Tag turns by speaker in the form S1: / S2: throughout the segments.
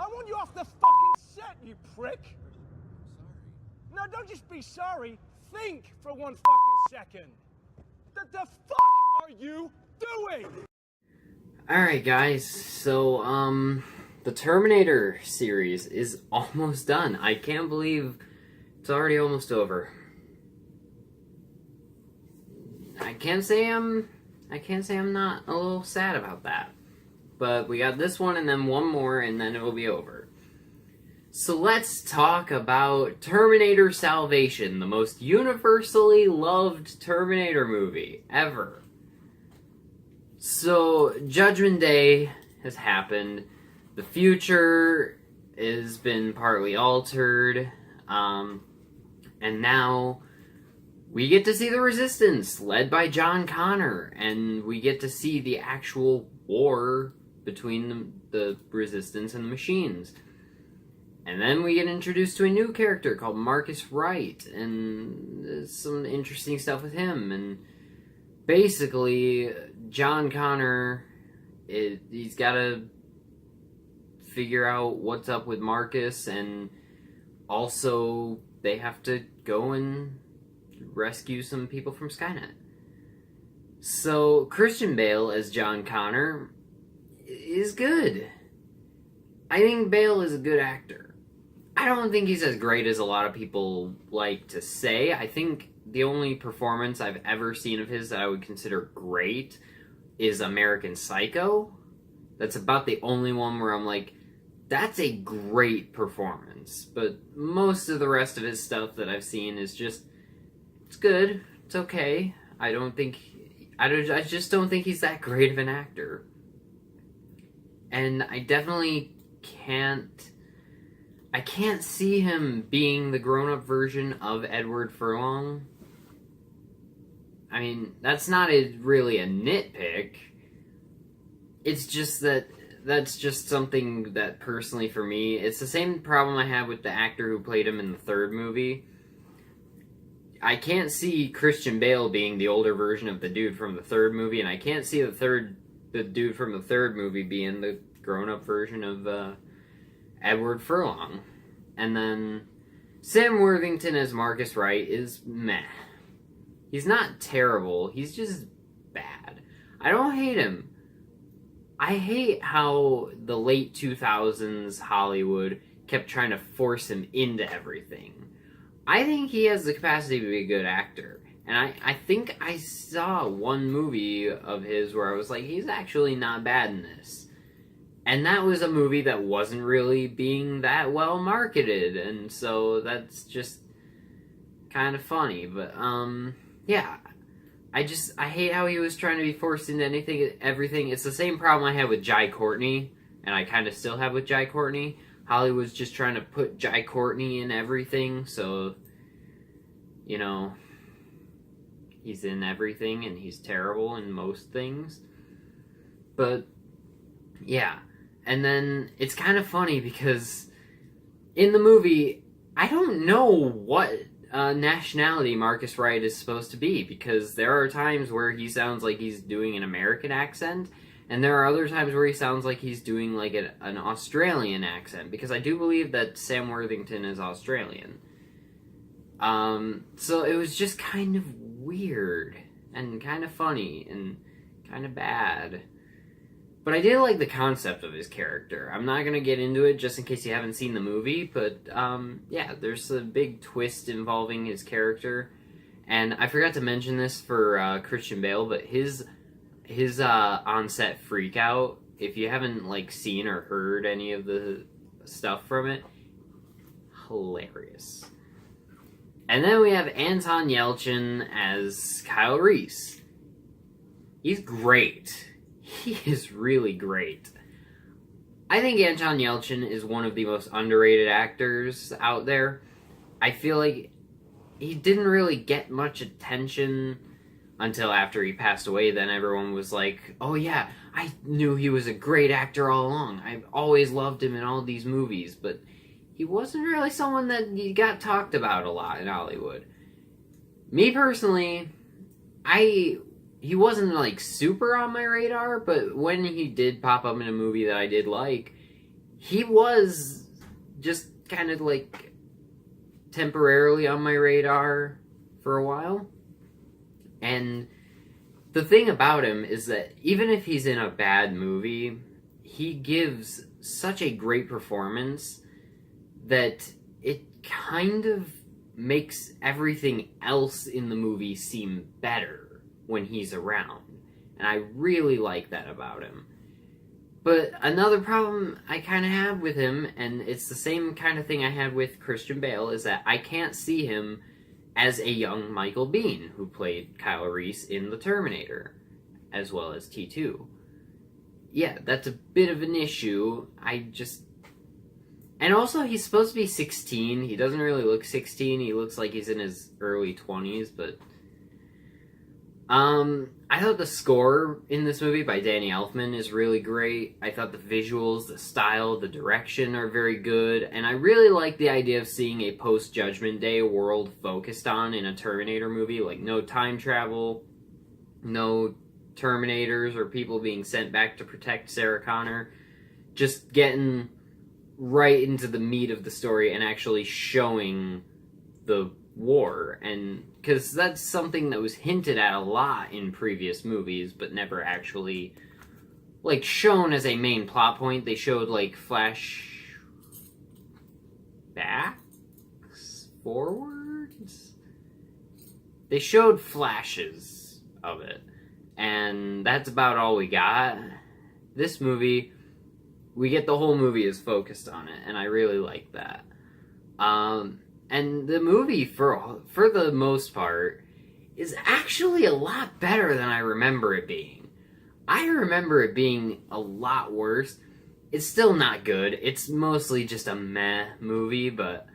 S1: I want you off the fucking set, you prick.
S2: Sorry.
S1: No, don't just be sorry. Think for one fucking second. The fuck are you doing?
S3: Alright guys, so the Terminator series is almost done. I can't believe it's already almost over. I can't say I'm not a little sad about that. But we got this one and then one more and then it'll be over. So let's talk about Terminator Salvation, the most universally loved Terminator movie ever. So, Judgment Day has happened. The future has been partly altered. And now we get to see the Resistance, led by John Connor. And we get to see the actual war between the Resistance and the machines. And then we get introduced to a new character called Marcus Wright. And there's some interesting stuff with him. And basically, John Connor, he's got to figure out what's up with Marcus, and also they have to go and rescue some people from Skynet. So Christian Bale as John Connor is good. I think Bale is a good actor. I don't think he's as great as a lot of people like to say. I think the only performance I've ever seen of his that I would consider great is American Psycho. That's about the only one where I'm like, that's a great performance. But most of the rest of his stuff that I've seen is just, it's good, it's okay. I just don't think he's that great of an actor. And I definitely can't see him being the grown-up version of Edward Furlong. I mean, that's not really a nitpick. It's just that's just something that personally for me, it's the same problem I have with the actor who played him in the third movie. I can't see Christian Bale being the older version of the dude from the third movie, and I can't see the dude from the third movie being the grown-up version of Edward Furlong. And then Sam Worthington as Marcus Wright is meh. He's not terrible, he's just bad. I don't hate him. I hate how the late 2000s Hollywood kept trying to force him into everything. I think he has the capacity to be a good actor. And I think I saw one movie of his where I was like, he's actually not bad in this. And that was a movie that wasn't really being that well marketed, and so that's just kind of funny. But, yeah. I hate how he was trying to be forced into everything. It's the same problem I had with Jai Courtney, and I kind of still have with Jai Courtney. Hollywood's just trying to put Jai Courtney in everything, so, you know, he's in everything, and he's terrible in most things. But, yeah. And then it's kind of funny because in the movie, I don't know what nationality Marcus Wright is supposed to be, because there are times where he sounds like he's doing an American accent, and there are other times where he sounds like he's doing like an Australian accent, because I do believe that Sam Worthington is Australian. So it was just kind of weird and kind of funny and kind of bad. But I did like the concept of his character. I'm not going to get into it just in case you haven't seen the movie, but yeah, there's a big twist involving his character. And I forgot to mention this for Christian Bale, but his on-set freak-out, if you haven't like seen or heard any of the stuff from it, hilarious. And then we have Anton Yelchin as Kyle Reese. He's great. He is really great. I think Anton Yelchin is one of the most underrated actors out there. I feel like he didn't really get much attention until after he passed away. Then everyone was like, oh yeah, I knew he was a great actor all along. I've always loved him in all these movies. But he wasn't really someone that got talked about a lot in Hollywood. Me personally, he wasn't like super on my radar, but when he did pop up in a movie that I did like, he was just kind of like temporarily on my radar for a while. And the thing about him is that even if he's in a bad movie, he gives such a great performance that it kind of makes everything else in the movie seem better when he's around. And I really like that about him. But another problem I kind of have with him, and it's the same kind of thing I had with Christian Bale, is that I can't see him as a young Michael Biehn, who played Kyle Reese in The Terminator, as well as T2. Yeah, that's a bit of an issue. And also, he's supposed to be 16. He doesn't really look 16. He looks like he's in his early 20s, but... I thought the score in this movie by Danny Elfman is really great. I thought the visuals, the style, the direction are very good, and I really like the idea of seeing a post-Judgment Day world focused on in a Terminator movie. Like, no time travel, no Terminators or people being sent back to protect Sarah Connor. Just getting right into the meat of the story and actually showing the war, and because that's something that was hinted at a lot in previous movies but never actually like shown as a main plot point. They showed like forwards. They showed flashes of it, and that's about all we got. This movie, we get the whole movie is focused on it, and I really like that. And the movie, for the most part, is actually a lot better than I remember it being. I remember it being a lot worse. It's still not good. It's mostly just a meh movie, but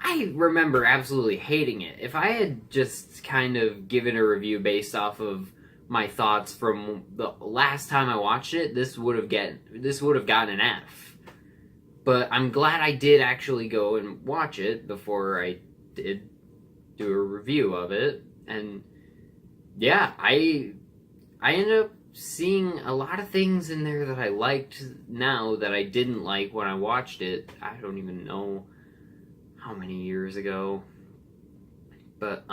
S3: I remember absolutely hating it. If I had just kind of given a review based off of my thoughts from the last time I watched it, this would have gotten an F. But I'm glad I did actually go and watch it before I did do a review of it. And yeah, I ended up seeing a lot of things in there that I liked now that I didn't like when I watched it. I don't even know how many years ago. But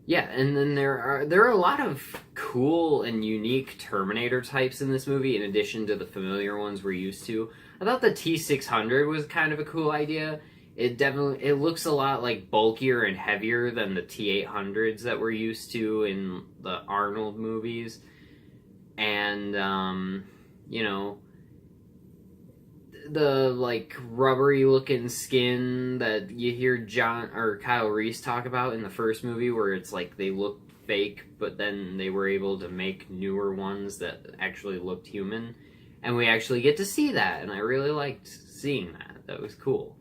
S3: yeah, and then there are a lot of cool and unique Terminator types in this movie, in addition to the familiar ones we're used to. I thought the T-600 was kind of a cool idea. It looks a lot like bulkier and heavier than the T-800s that we're used to in the Arnold movies. And, you know, the like rubbery looking skin that you hear Kyle Reese talk about in the first movie, where it's like they look fake, but then they were able to make newer ones that actually looked human, and we actually get to see that, and I really liked seeing that. That was cool.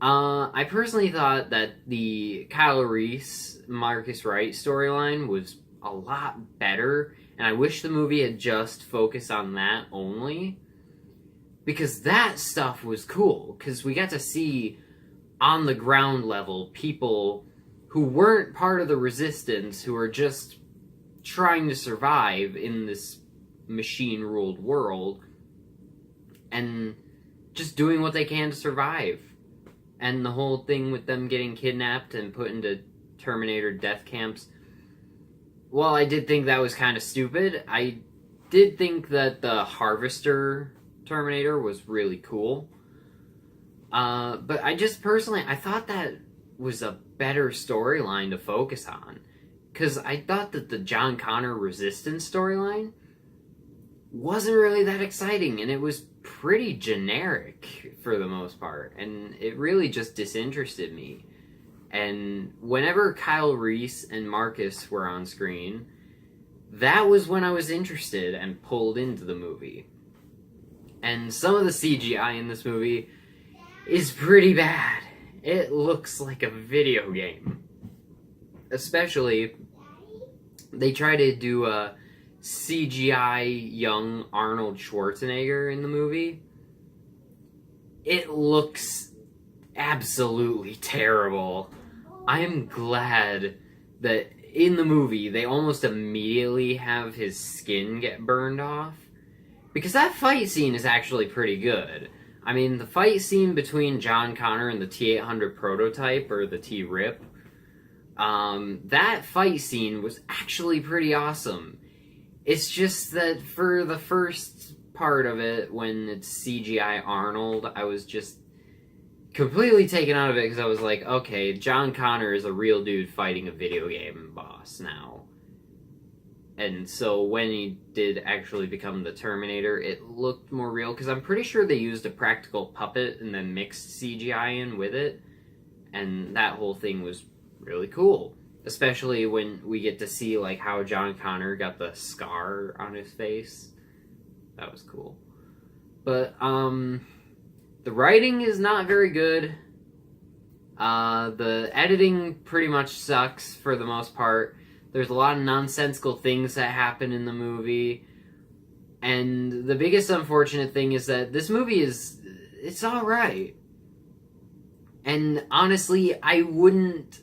S3: I personally thought that the Kyle Reese, Marcus Wright storyline was a lot better, and I wish the movie had just focused on that only. Because that stuff was cool, because we got to see, on the ground level, people who weren't part of the resistance, who were just trying to survive in this machine-ruled world, and just doing what they can to survive. And the whole thing with them getting kidnapped and put into Terminator death camps, while I did think that was kind of stupid, I did think that the Harvester Terminator was really cool. But I just personally, I thought that was a better storyline to focus on. Because I thought that the John Connor Resistance storyline wasn't really that exciting, and it was pretty generic for the most part, and it really just disinterested me. And whenever Kyle Reese and Marcus were on screen, that was when I was interested and pulled into the movie. And some of the CGI in this movie is pretty bad. It looks like a video game. Especially, they try to do a CGI young Arnold Schwarzenegger in the movie. It looks absolutely terrible. I am glad that in the movie they almost immediately have his skin get burned off. Because that fight scene is actually pretty good. I mean, the fight scene between John Connor and the T-800 prototype, or the T-Rip, that fight scene was actually pretty awesome. It's just that for the first part of it, when it's CGI Arnold, I was just completely taken out of it, because I was like, okay, John Connor is a real dude fighting a video game boss now. And so when he did actually become the Terminator, it looked more real, because I'm pretty sure they used a practical puppet and then mixed CGI in with it, and that whole thing was really cool. Especially when we get to see, like, how John Connor got the scar on his face. That was cool. But, the writing is not very good. The editing pretty much sucks for the most part. There's a lot of nonsensical things that happen in the movie. And the biggest unfortunate thing is that this movie it's alright. And honestly, I wouldn't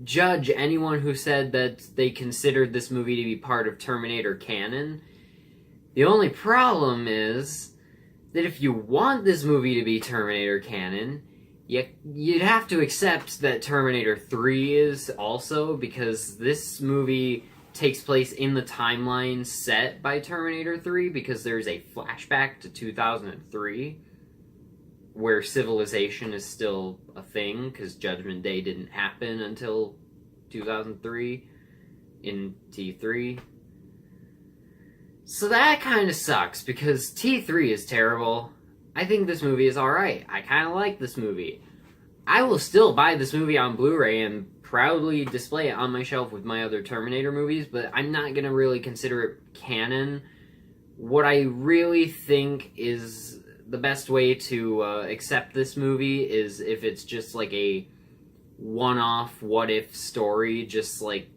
S3: judge anyone who said that they considered this movie to be part of Terminator canon. The only problem is that if you want this movie to be Terminator canon, you'd have to accept that Terminator 3 is also, because this movie takes place in the timeline set by Terminator 3, because there's a flashback to 2003 where civilization is still a thing, because Judgment Day didn't happen until 2003 in T3. So that kind of sucks, because T3 is terrible. I think this movie is alright. I kind of like this movie. I will still buy this movie on Blu-ray and proudly display it on my shelf with my other Terminator movies, but I'm not going to really consider it canon. What I really think is the best way to accept this movie is if it's just like a one-off what-if story, just like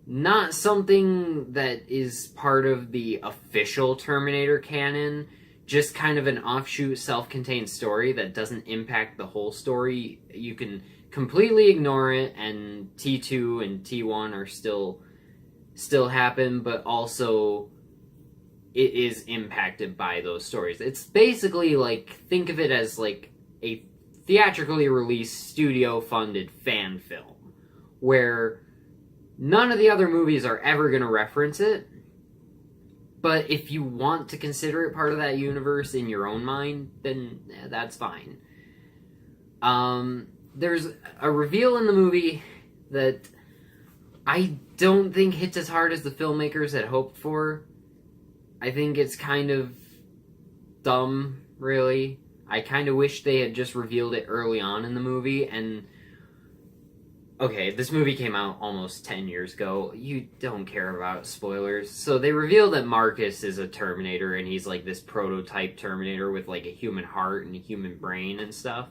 S3: not something that is part of the official Terminator canon, just kind of an offshoot self-contained story that doesn't impact the whole story. You can completely ignore it, and T2 and T1 are still happen, but also it is impacted by those stories. It's basically like, think of it as like a theatrically released studio-funded fan film, where none of the other movies are ever going to reference it, but if you want to consider it part of that universe in your own mind, then that's fine. There's a reveal in the movie that I don't think hits as hard as the filmmakers had hoped for. I think it's kind of dumb, really. I kind of wish they had just revealed it early on in the movie, and okay, this movie came out almost 10 years ago. You don't care about spoilers. So they reveal that Marcus is a Terminator, and he's like this prototype Terminator with like a human heart and a human brain and stuff.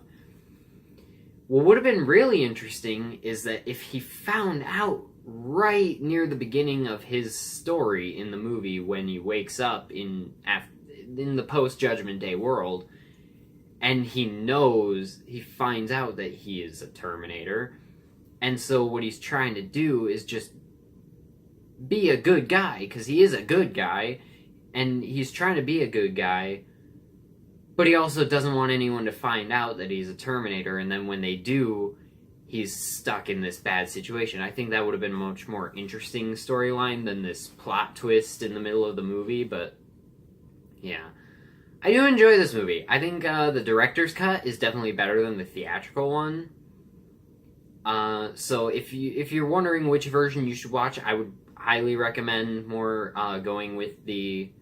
S3: What would have been really interesting is that if he found out right near the beginning of his story in the movie, when he wakes up in the post-Judgment Day world, and he finds out that he is a Terminator, and so what he's trying to do is just be a good guy, because he is a good guy, and he's trying to be a good guy, but he also doesn't want anyone to find out that he's a Terminator, and then when they do, he's stuck in this bad situation. I think that would have been a much more interesting storyline than this plot twist in the middle of the movie, but yeah. I do enjoy this movie. I think the director's cut is definitely better than the theatrical one. So if you're wondering which version you should watch, I would highly recommend more going with the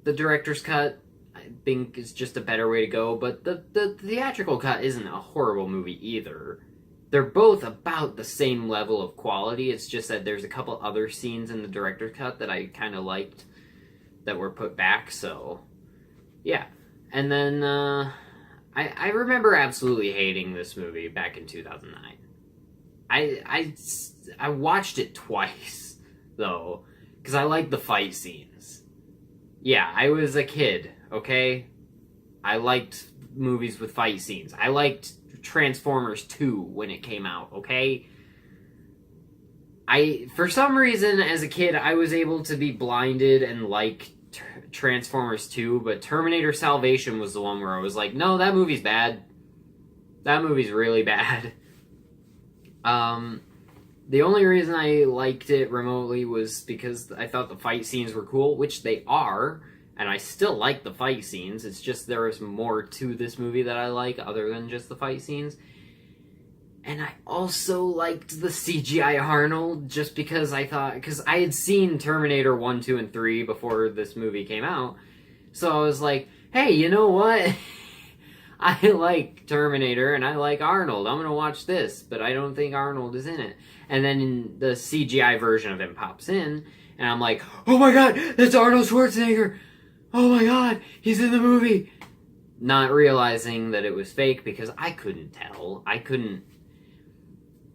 S3: director's cut. I think is just a better way to go, but the theatrical cut isn't a horrible movie either. They're both about the same level of quality. It's just that there's a couple other scenes in the director's cut that I kind of liked that were put back, so yeah. And then I remember absolutely hating this movie back in 2009. I watched it twice, though, because I liked the fight scenes. Yeah, I was a kid, okay? I liked movies with fight scenes. I liked Transformers 2 when it came out, okay? for some reason, as a kid, I was able to be blinded and like Transformers 2, but Terminator Salvation was the one where I was like, no, that movie's bad. That movie's really bad. The only reason I liked it remotely was because I thought the fight scenes were cool, which they are, and I still like the fight scenes. It's just there is more to this movie that I like other than just the fight scenes. And I also liked the CGI Arnold just because because I had seen Terminator 1, 2, and 3 before this movie came out. So I was like, hey, you know what? I like Terminator and I like Arnold. I'm going to watch this, but I don't think Arnold is in it. And then the CGI version of him pops in, and I'm like, oh my god, that's Arnold Schwarzenegger! Oh my god, he's in the movie! Not realizing that it was fake because I couldn't tell.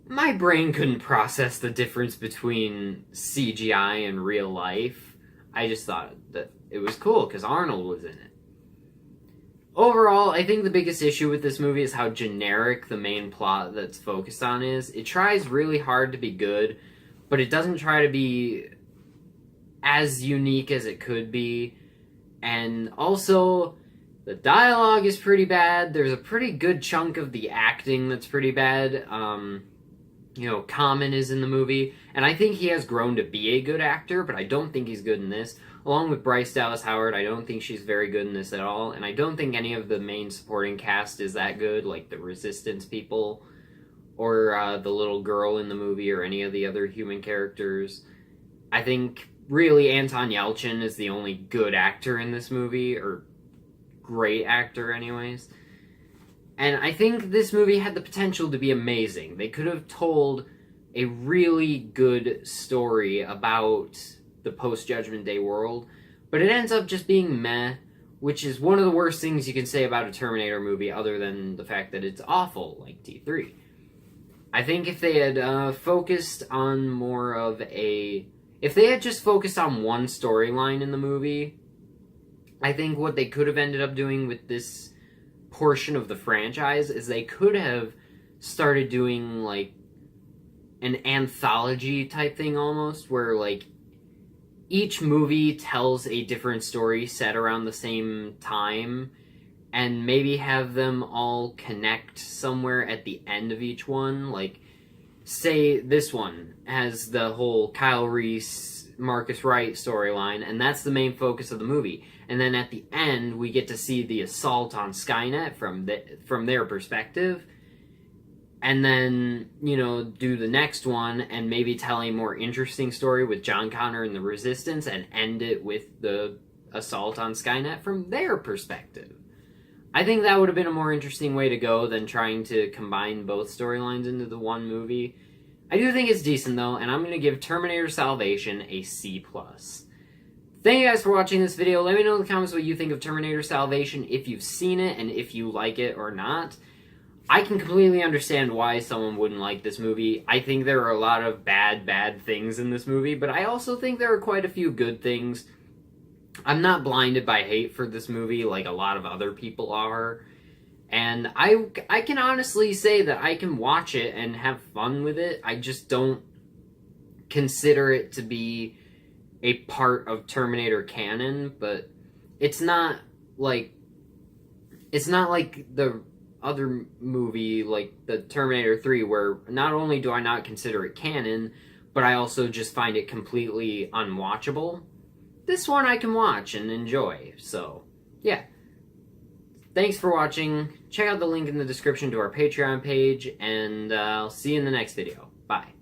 S3: My brain couldn't process the difference between CGI and real life. I just thought that it was cool because Arnold was in it. Overall, I think the biggest issue with this movie is how generic the main plot that's focused on is. It tries really hard to be good, but it doesn't try to be as unique as it could be. And also, the dialogue is pretty bad. There's a pretty good chunk of the acting that's pretty bad. Common is in the movie, and I think he has grown to be a good actor, but I don't think he's good in this. Along with Bryce Dallas Howard, I don't think she's very good in this at all, and I don't think any of the main supporting cast is that good, like the Resistance people, or the little girl in the movie, or any of the other human characters. I think, really, Anton Yelchin is the only good actor in this movie, or great actor anyways. And I think this movie had the potential to be amazing. They could have told a really good story about the post-Judgment Day world, but it ends up just being meh, which is one of the worst things you can say about a Terminator movie other than the fact that it's awful, like T3. I think if they had focused on more of a... If they had just focused on one storyline in the movie, I think what they could have ended up doing with this portion of the franchise is they could have started doing, like, an anthology type thing almost, where, like, each movie tells a different story set around the same time, and maybe have them all connect somewhere at the end of each one. Like, say this one has the whole Kyle Reese, Marcus Wright storyline, and that's the main focus of the movie. And then at the end, we get to see the assault on Skynet from their perspective. And then, do the next one and maybe tell a more interesting story with John Connor and the Resistance and end it with the assault on Skynet from their perspective. I think that would have been a more interesting way to go than trying to combine both storylines into the one movie. I do think it's decent, though, and I'm going to give Terminator Salvation a C+. Thank you guys for watching this video. Let me know in the comments what you think of Terminator Salvation, if you've seen it, and if you like it or not. I can completely understand why someone wouldn't like this movie. I think there are a lot of bad things in this movie, but I also think there are quite a few good things. I'm not blinded by hate for this movie like a lot of other people are. And I can honestly say that I can watch it and have fun with it. I just don't consider it to be a part of Terminator canon, but it's not like the other movie, like the Terminator 3, where not only do I not consider it canon, but I also just find it completely unwatchable. This one I can watch and enjoy, so yeah. Thanks for watching. Check out the link in the description to our Patreon page, and I'll see you in the next video. Bye.